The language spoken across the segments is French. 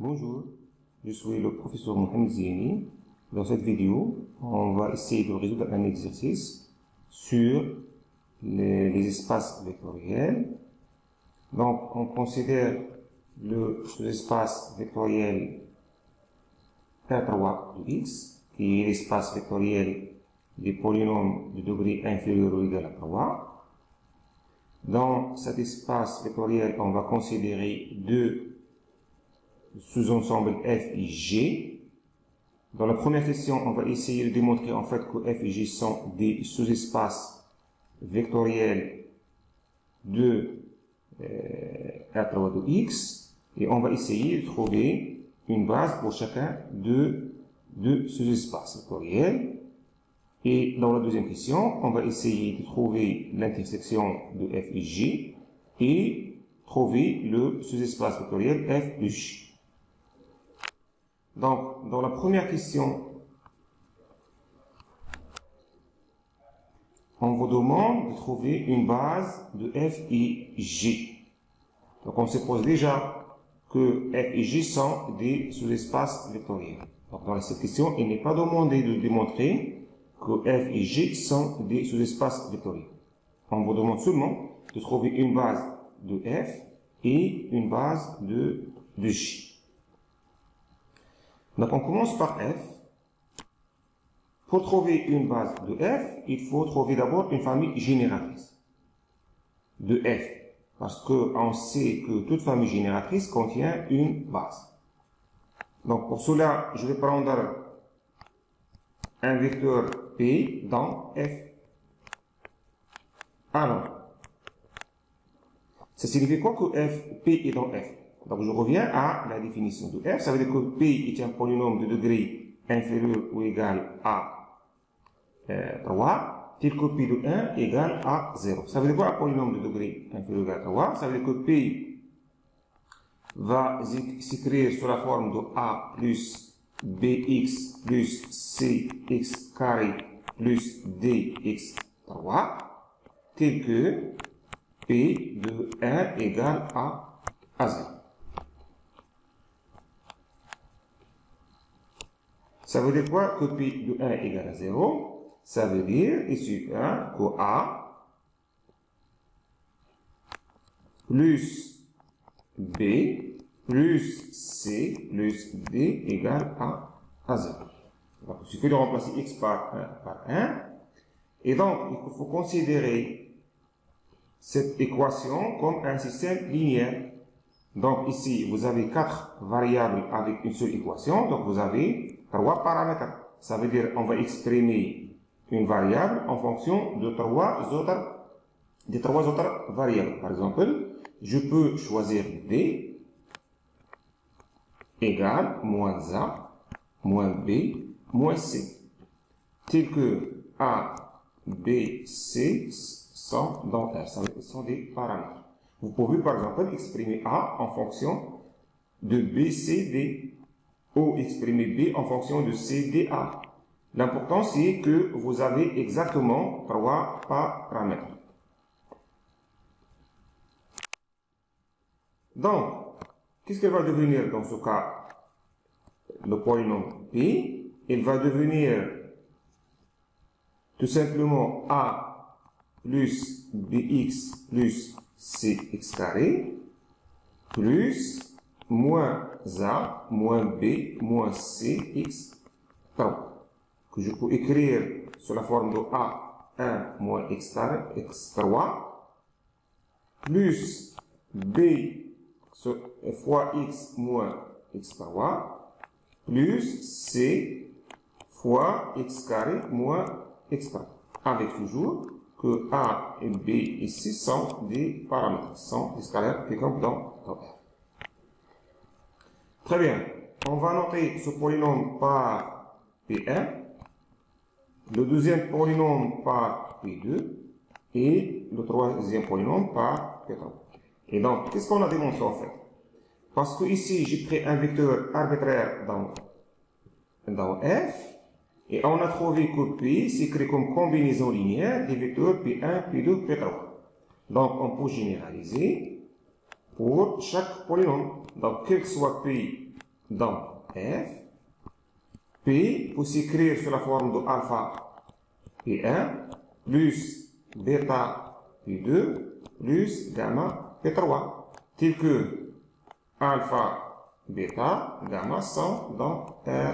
Bonjour, je suis le professeur Mohamed Zieni. Dans cette vidéo, on va essayer de résoudre un exercice sur les espaces vectoriels. Donc, on considère le sous-espace vectoriel R3 de x, qui est l'espace vectoriel des polynômes de degré inférieur ou égal à 3. Dans cet espace vectoriel, on va considérer deux sous-ensembles f et g. Dans la première question, on va essayer de démontrer en fait que f et g sont des sous-espaces vectoriels de R3 de x, et on va essayer de trouver une base pour chacun de sous-espaces vectoriels. Et dans la deuxième question, on va essayer de trouver l'intersection de f et g et trouver le sous-espace vectoriel f de g. Donc, dans la première question, on vous demande de trouver une base de f et g. Donc, on suppose déjà que f et g sont des sous-espaces vectoriels. Donc, dans cette question, il n'est pas demandé de démontrer que f et g sont des sous-espaces vectoriels. On vous demande seulement de trouver une base de f et une base de g. Donc, on commence par f. Pour trouver une base de f, il faut trouver d'abord une famille génératrice de f. Parce qu'on sait que toute famille génératrice contient une base. Donc, pour cela, je vais prendre un vecteur P dans f. Alors, ça signifie quoi que f, P est dans f? Donc, je reviens à la définition de f. Ça veut dire que P est un polynôme de degré inférieur ou égal à 3, tel que P de 1 égale à 0. Ça veut dire quoi un polynôme de degré inférieur ou égal à 3? Ça veut dire que P va s'écrire sous la forme de a plus bx plus cx carré plus dx3, tel que P de 1 égale à 0. Ça veut dire quoi que P de 1 égale à 0? Ça veut dire, ici, que A plus B plus C plus D égale à 0. Donc, il suffit de remplacer x par 1. Et donc, il faut considérer cette équation comme un système linéaire. Donc, ici, vous avez 4 variables avec une seule équation. Donc, vous avez 3 paramètres. Ça veut dire on va exprimer une variable en fonction de trois autres variables. Par exemple, je peux choisir D égale moins A, moins B, moins C. Tel que A, B, C sont dans R. Ça veut dire que ce sont des paramètres. Vous pouvez par exemple exprimer A en fonction de B, C, D. Ou exprimer B en fonction de C, D, A. L'important, c'est que vous avez exactement 3 paramètres. Donc, qu'est-ce qu'elle va devenir dans ce cas? Le polynôme P, il va devenir tout simplement A plus BX plus CX carré plus moins A, moins B, moins C, X, 3, que je peux écrire sous la forme de A1 moins X3, plus B fois X moins X3, plus C fois X carré moins X3, avec toujours que A et B et C sont des paramètres, sont des scalaires qui comptent dans R. Très bien. On va noter ce polynôme par P1, le deuxième polynôme par P2 et le troisième polynôme par P3. Et donc, qu'est-ce qu'on a démontré en fait? Parce que ici, j'ai pris un vecteur arbitraire dans F, et on a trouvé que P s'écrit comme combinaison linéaire des vecteurs P1, P2, P3. Donc, on peut généraliser pour chaque polynôme. Donc, quel que soit P dans F. P peut s'écrire sous la forme de alpha P1 plus bêta P2 plus gamma P3, tel que alpha, bêta, gamma sont dans R.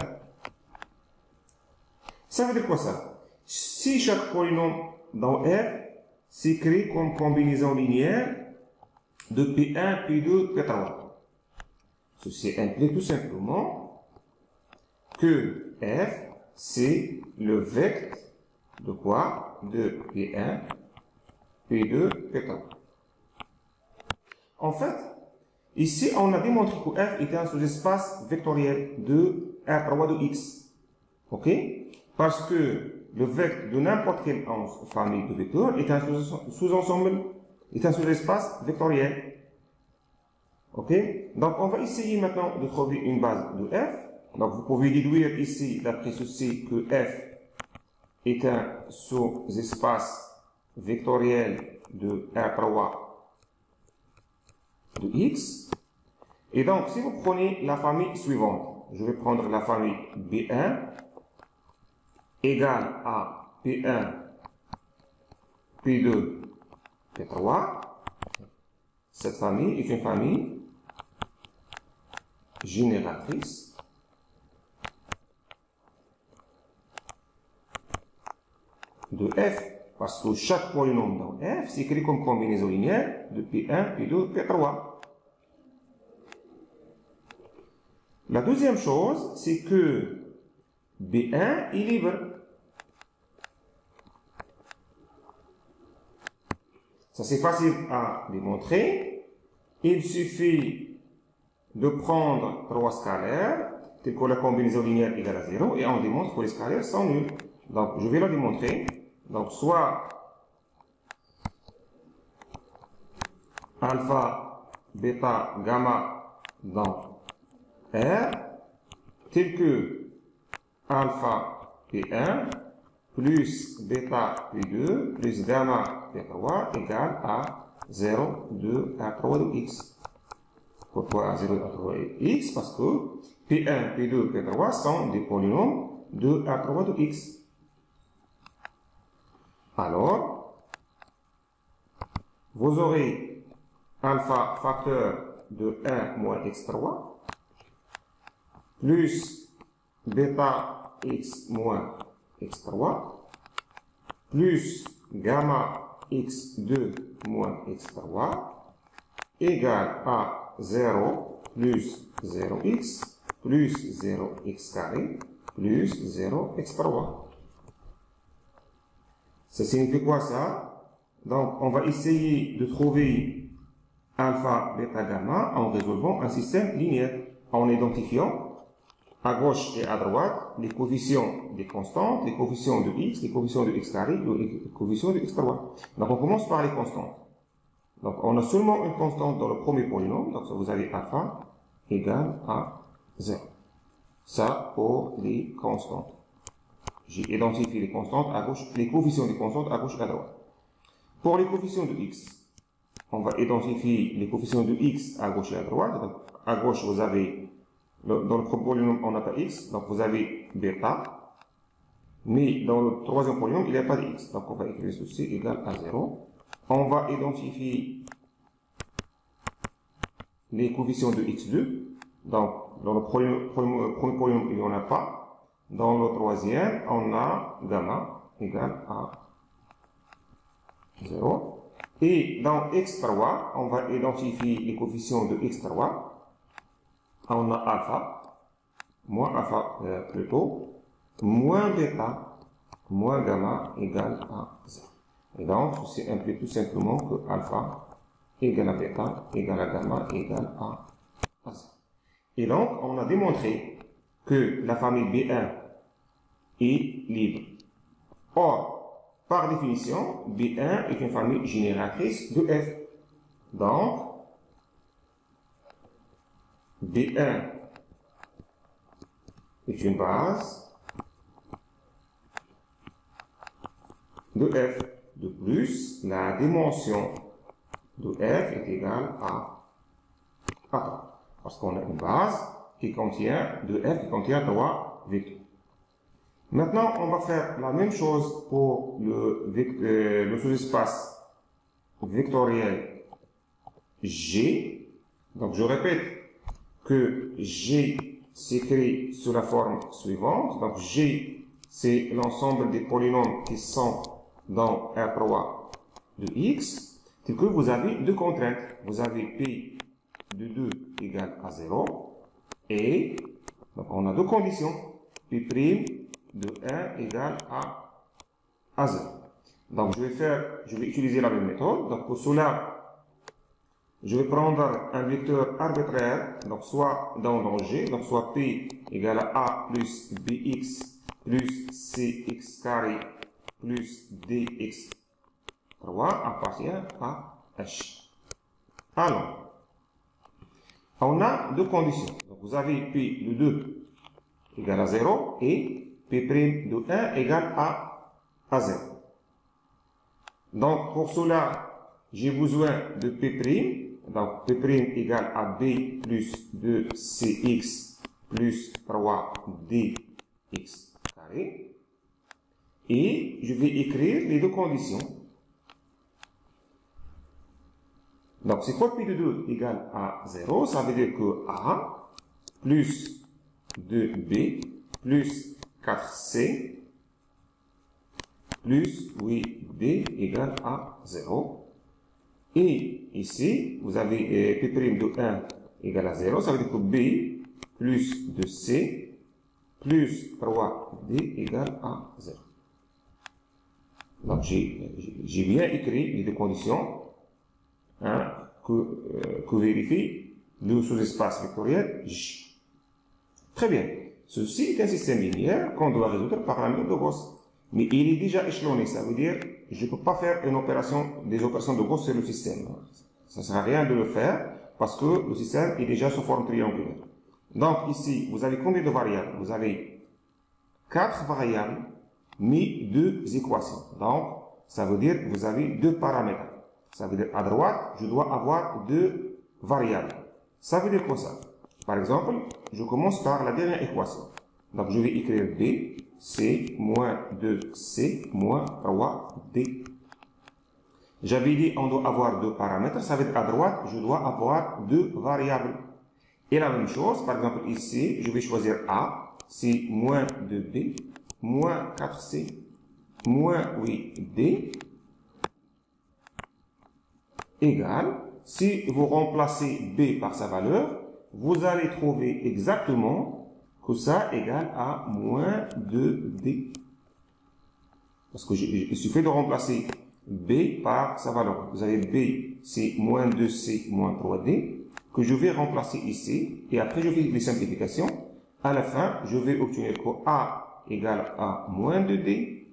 Ça veut dire quoi ça? Si chaque polynôme dans R s'écrit comme combinaison linéaire de P1, P2, P3, ceci implique tout simplement que F, c'est le vecteur de quoi? De P1, P2, P3. En fait, ici, on a démontré que F était un sous-espace vectoriel de R3 de X. OK? Parce que le vecteur de n'importe quelle famille de vecteurs est un sous-ensemble, est un sous-espace vectoriel. OK? Donc, on va essayer maintenant de trouver une base de F. Donc, vous pouvez déduire ici, d'après ceci, que F est un sous-espace vectoriel de R3 de X. Et donc, si vous prenez la famille suivante, je vais prendre la famille B1 égale à P1, P2, P3. Cette famille est une famille génératrice de F, parce que chaque polynôme dans F s'écrit comme combinaison linéaire de P1, P2, P3. La deuxième chose, c'est que B1 est libre. Ça, c'est facile à démontrer. Il suffit de prendre trois scalaires, tels que la combinaison linéaire égale à 0, et on démontre que les scalaires sont nuls. Donc, je vais la démontrer. Donc, soit alpha, bêta, gamma dans R, tel que alpha P1 plus bêta P2 plus gamma P3 égale à 0, 2, R3 de X. Pourquoi 0, R3 de X? Parce que P1, P2, P3 sont des polynômes de R3 de X. Alors, vous aurez alpha facteur de 1 moins x3 plus bêta x moins x3 plus gamma x2 moins x3 égale à 0 plus 0x plus 0x carré plus 0x3. Ça signifie quoi ça? Donc, on va essayer de trouver alpha, bêta, gamma en résolvant un système linéaire, en identifiant à gauche et à droite les coefficients des constantes, les coefficients de x, les coefficients de x carré, les coefficients de x3. Donc, on commence par les constantes. Donc, on a seulement une constante dans le premier polynôme, donc vous avez alpha égale à 0. Ça pour les constantes. J'ai identifié les constantes à gauche, les coefficients des constantes à gauche et à droite. Pour les coefficients de x, on va identifier les coefficients de x à gauche et à droite. Donc, à gauche, vous avez, dans le premier polynôme, on n'a pas x, donc vous avez bêta. Mais dans le troisième polynôme, il n'y a pas de x. Donc, on va écrire ceci égal à 0. On va identifier les coefficients de x2. Donc, dans le premier polynôme, il n'y en a pas. Dans le troisième, on a gamma égale à 0. Et dans x3, on va identifier les coefficients de x3. On a alpha, moins alpha plutôt, moins bêta, moins gamma égale à 0. Et donc, ceci implique tout simplement que alpha égale à bêta égale à gamma égale à 0. Et donc, on a démontré que la famille B1 est libre. Or, par définition, B1 est une famille génératrice de F. Donc, B1 est une base de F. De plus, la dimension de F est égale à 3. Parce qu'on a une base qui contient, de F qui contient 3 vecteurs. Maintenant, on va faire la même chose pour le sous-espace vectoriel G. Donc, je répète que G s'écrit sous la forme suivante. Donc, G, c'est l'ensemble des polynômes qui sont dans R3 de X. C'est que vous avez deux contraintes. Vous avez P de 2 égale à 0. Et, donc, on a deux conditions. P' de 1 égale à 0. Donc, je vais utiliser la même méthode. Donc, pour cela, je vais prendre un vecteur arbitraire, donc soit dans G, donc soit P égale à A plus BX plus CX carré plus DX3 appartient à H. Alors, on a deux conditions. Donc, vous avez P de 2 égale à 0 et P' de 1 égale à 0. Donc, pour cela, j'ai besoin de P'. Donc, P' égale à B plus 2CX plus 3DX carré. Et je vais écrire les deux conditions. Donc, c'est quoi P de 2 égale à 0? Ça veut dire que A plus 2B plus 4C plus 8D égale à 0. Et ici, vous avez P' de 1 égale à 0. Ça veut dire que B plus 2C plus 3D égale à 0. Donc, j'ai bien écrit les deux conditions que vérifie le sous-espace vectoriel J. Très bien. Ceci est un système linéaire qu'on doit résoudre par la méthode de Gauss. Mais il est déjà échelonné, ça veut dire je ne peux pas faire des opérations de Gauss sur le système. Ça ne sert à rien de le faire parce que le système est déjà sous forme triangulaire. Donc ici, vous avez combien de variables? Vous avez 4 variables, mais 2 équations. Donc, ça veut dire que vous avez 2 paramètres. Ça veut dire à droite, je dois avoir 2 variables. Ça veut dire quoi ça? Par exemple, je commence par la dernière équation. Donc, je vais écrire B, C moins 2C moins 3D. J'avais dit on doit avoir 2 paramètres. Ça veut dire à droite, je dois avoir 2 variables. Et la même chose, par exemple ici, je vais choisir A, c'est moins 2B, moins 4C, moins 8D, égale, si vous remplacez B par sa valeur, vous allez trouver exactement que ça égale à moins 2D. Parce que il suffit de remplacer B par sa valeur. Vous avez B, c'est moins 2C moins 3D, que je vais remplacer ici, et après je fais les simplifications. À la fin, je vais obtenir que A égale à moins 2D,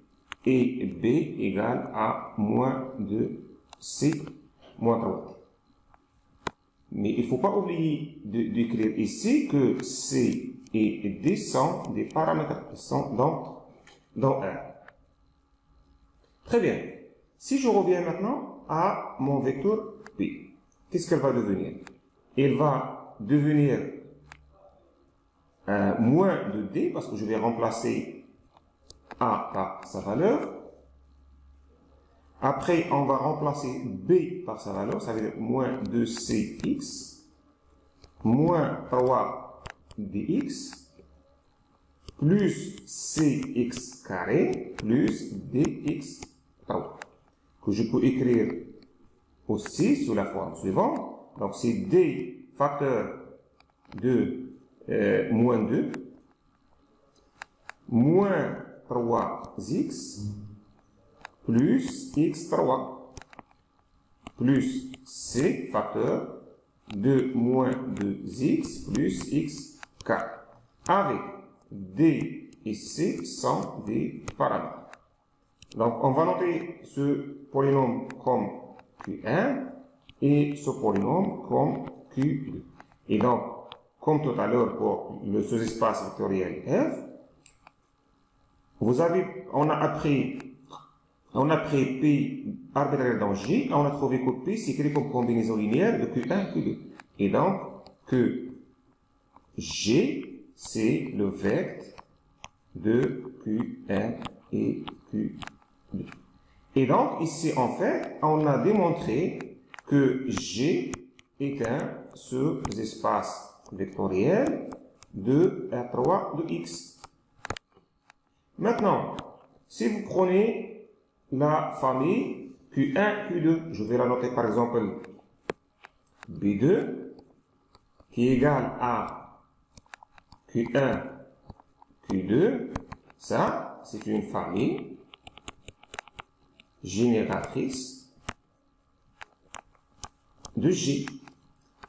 et B égale à moins 2C moins 3D. Mais il ne faut pas oublier d'écrire ici que C et D sont des paramètres qui sont dans R. Très bien. Si je reviens maintenant à mon vecteur P, qu'est-ce qu'elle va devenir? Elle va devenir moins de D, parce que je vais remplacer A par sa valeur. Après, on va remplacer B par sa valeur, ça veut dire moins 2CX, moins 3DX, plus CX carré, plus DX3, que je peux écrire aussi sous la forme suivante. Donc, c'est D facteur de moins 2, moins 3x, plus x3, plus c facteur de moins 2x plus x4, avec d et c sont des paramètres. Donc, on va noter ce polynôme comme Q1 et ce polynôme comme Q2. Et donc, comme tout à l'heure pour le sous-espace vectoriel F, on a pris P arbitraire dans J, on a trouvé que P s'écrit comme combinaison linéaire de Q1 et Q2. Et donc, que G, c'est le vecteur de Q1 et Q2. Et donc, ici, en fait, on a démontré que G est un sous-espace vectoriel de R3 de X. Maintenant, si vous prenez la famille Q1, Q2, je vais la noter par exemple B2 qui est égal à Q1, Q2, ça c'est une famille génératrice de G.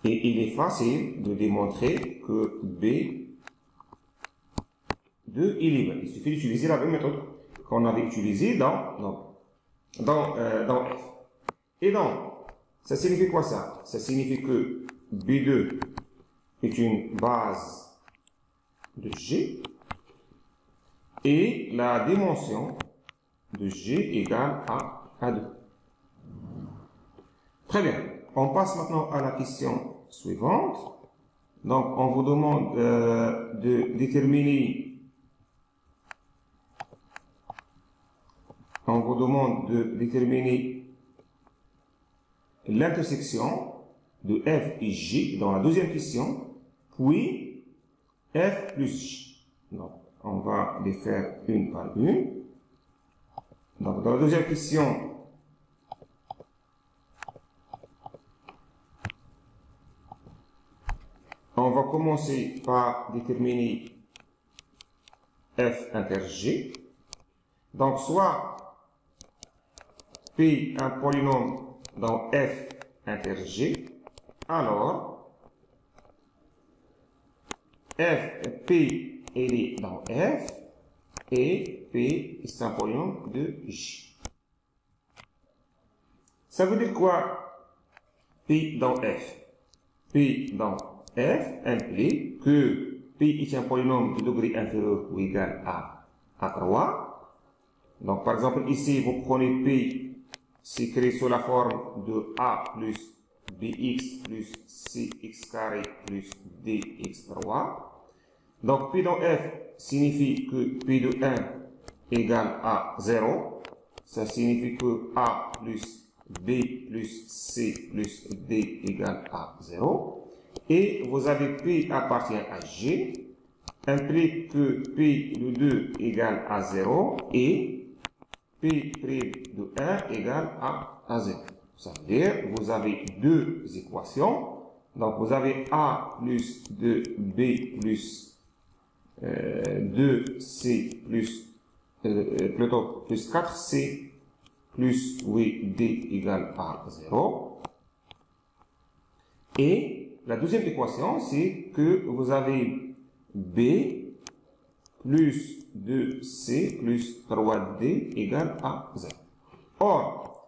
Et il est facile de démontrer que B2 est libre. Il suffit d'utiliser la même méthode qu'on avait utilisée dans F. Et donc, ça signifie quoi ça? Ça signifie que B2 est une base de G et la dimension de G égale à 2. Très bien. On passe maintenant à la question suivante. Donc, on vous demande de déterminer l'intersection de F et G dans la deuxième question, puis F plus G. Donc, on va les faire une par une. Donc, dans la deuxième question, on va commencer par déterminer F inter G. Donc, soit P un polynôme dans F inter G, alors P est dans F et P est un polynôme de G. Ça veut dire quoi P dans F? P dans F implique que P est un polynôme de degré inférieur ou égal à 3. Donc, par exemple, ici, vous prenez P, c'est créé sous la forme de A plus Bx plus Cx carré plus Dx3. Donc, P dans F signifie que P de 1 égale à 0. Ça signifie que A plus B plus C plus D égale à 0. Et vous avez P appartient à G, implique que P de 2 égale à 0 et P' de 1 égale à 0. Ça veut dire que vous avez deux équations. Donc, vous avez A plus 2B plus 2C plus, plus 4C plus 8D égale à 0. Et la deuxième équation, c'est que vous avez B plus 2C plus 3D égale à 0. Or,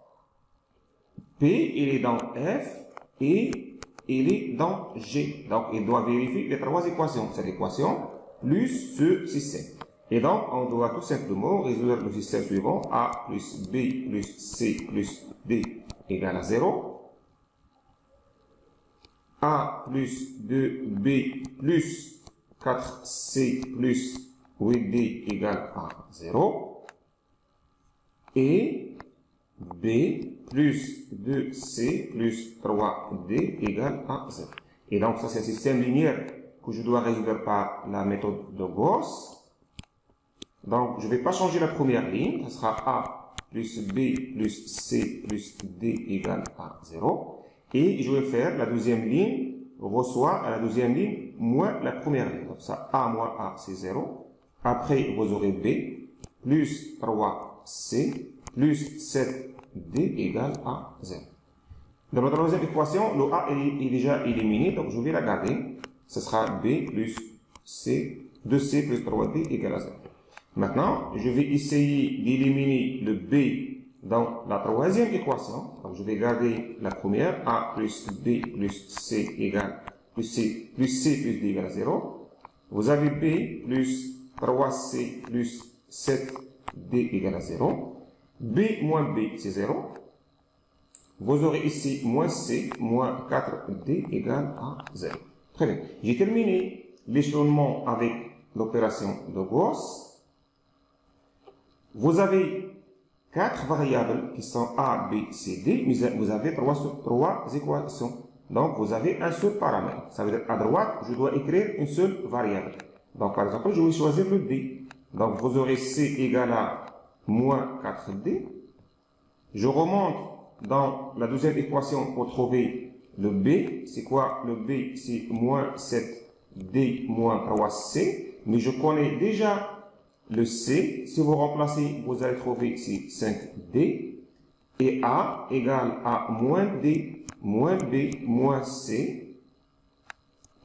P, il est dans F et il est dans G. Donc, il doit vérifier les trois équations. Cette équation plus ce système. Et donc, on doit tout simplement résoudre le système suivant. A plus B plus C plus D égale à 0. A plus 2B plus 4C plus 8D égale à 0. Et B plus 2C plus 3D égale à 0. Et donc, ça, c'est un système linéaire que je dois résoudre par la méthode de Gauss. Donc, je ne vais pas changer la première ligne. Ce sera A plus B plus C plus D égale à 0. Et je vais faire la deuxième ligne, reçoit à la deuxième ligne moins la première ligne. Donc, ça, A moins A, c'est 0. Après, vous aurez B plus 3C plus 7D égale à 0. Dans notre deuxième équation, le A est déjà éliminé, donc je vais la garder. Ce sera B plus C, 2C plus 3D égale à 0. Maintenant, je vais essayer d'éliminer le B dans la troisième équation. Donc, je vais garder la première, A plus B plus C égale plus C plus D égale à 0. Vous avez B plus 3C plus 7D égale à 0. B moins B, c'est 0. Vous aurez ici moins C moins 4D égale à 0. Très bien. J'ai terminé l'échelonnement avec l'opération de Gauss. Vous avez 4 variables qui sont A, B, C, D, mais vous avez 3 équations. Donc, vous avez un seul paramètre. Ça veut dire, à droite, je dois écrire une seule variable. Donc, par exemple, je vais choisir le D. Donc, vous aurez C égale à moins 4D. Je remonte dans la deuxième équation pour trouver le B. C'est quoi le B? C'est moins 7D moins 3C. Mais je connais déjà le C. Si vous remplacez, vous allez trouver c'est 5D. Et A égale à moins D moins B moins C.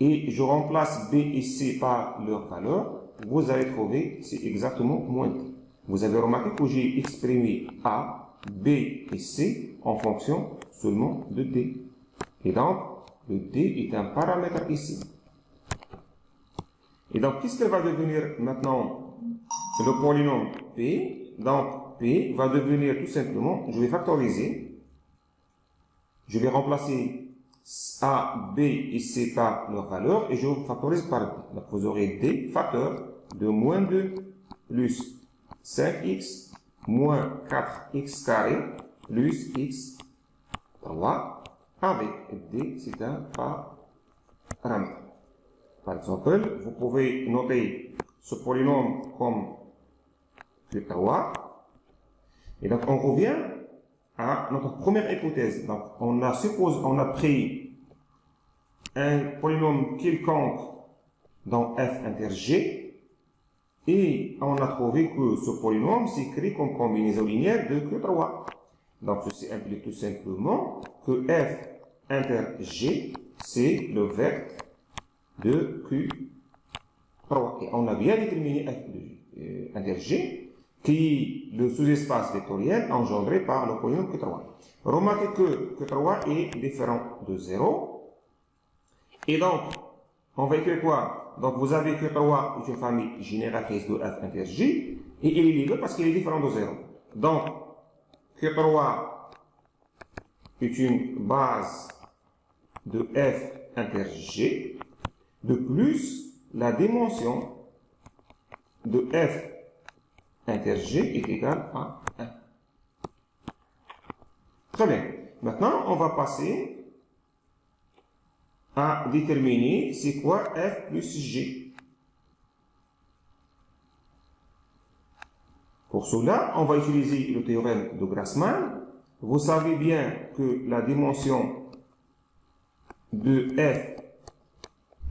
Et je remplace B et C par leur valeur. Vous allez trouver, c'est exactement moins D. Vous avez remarqué que j'ai exprimé A, B et C en fonction seulement de D. Et donc, le D est un paramètre ici. Et donc, qu'est-ce qu'elle va devenir maintenant? Le polynôme P. Donc, P va devenir tout simplement, je vais factoriser. Je vais remplacer A, B et C par leur valeur et je factorise par D. Donc, vous aurez D facteur de moins 2 plus 5x moins 4x carré plus x 3 avec D, c'est un paramètre. Par exemple, vous pouvez noter ce polynôme comme Q3. Et donc, on revient à notre première hypothèse. Donc, on a pris un polynôme quelconque dans f inter g et on a trouvé que ce polynôme s'écrit comme combinaison linéaire de Q3. Donc, ceci implique tout simplement que f inter g, c'est le vecteur de Q3. Et on a bien déterminé f inter g qui est le sous-espace vectoriel engendré par le polynôme Q3. Remarquez que Q3 est différent de 0. Et donc, on va écrire quoi? Donc, vous avez Q3 est une famille génératrice de f inter g, et il est libre parce qu'il est différent de 0. Donc, Q3 est une base de f inter g, de plus la dimension de f inter g est égal à 1. Très bien. Maintenant, on va passer à déterminer c'est quoi f plus g. Pour cela, on va utiliser le théorème de Grassmann. Vous savez bien que la dimension de f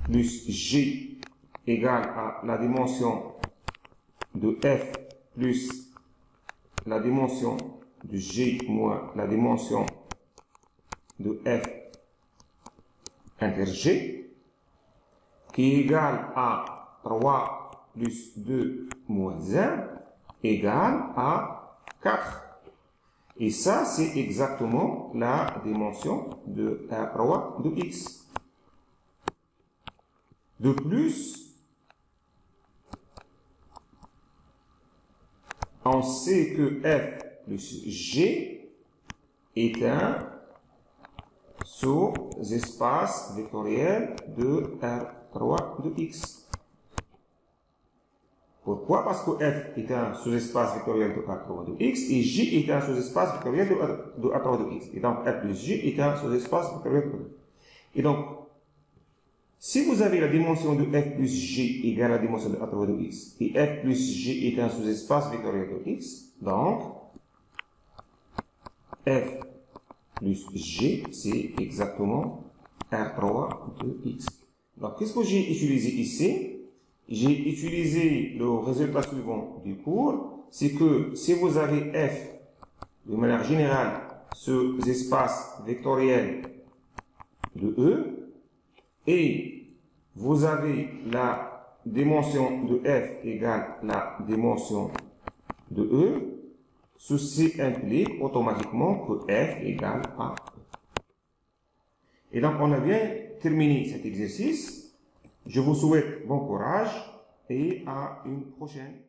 plus g égale à la dimension de f plus la dimension de g moins la dimension de f inter g, qui est égal à 3 plus 2 moins 1 égale à 4. Et ça, c'est exactement la dimension de R3 de x. De plus, on sait que f plus g est un sous-espace vectoriel de R3 de x. Pourquoi? Parce que f est un sous-espace vectoriel de R3 de x et g est un sous-espace vectoriel de R3 de x. Et donc f plus g est un sous-espace vectoriel de x. Et donc, si vous avez la dimension de f plus g égale à la dimension de R3 de x, et f plus g est un sous-espace vectoriel de x, donc f plus g, c'est exactement R3 de x. Donc, qu'est-ce que j'ai utilisé ici? J'ai utilisé le résultat suivant du cours, c'est que si vous avez f, de manière générale, ce espace vectoriel de E, et vous avez la dimension de f égale la dimension de E, ceci implique automatiquement que f égale à E. Et donc, on a bien terminé cet exercice. Je vous souhaite bon courage et à une prochaine.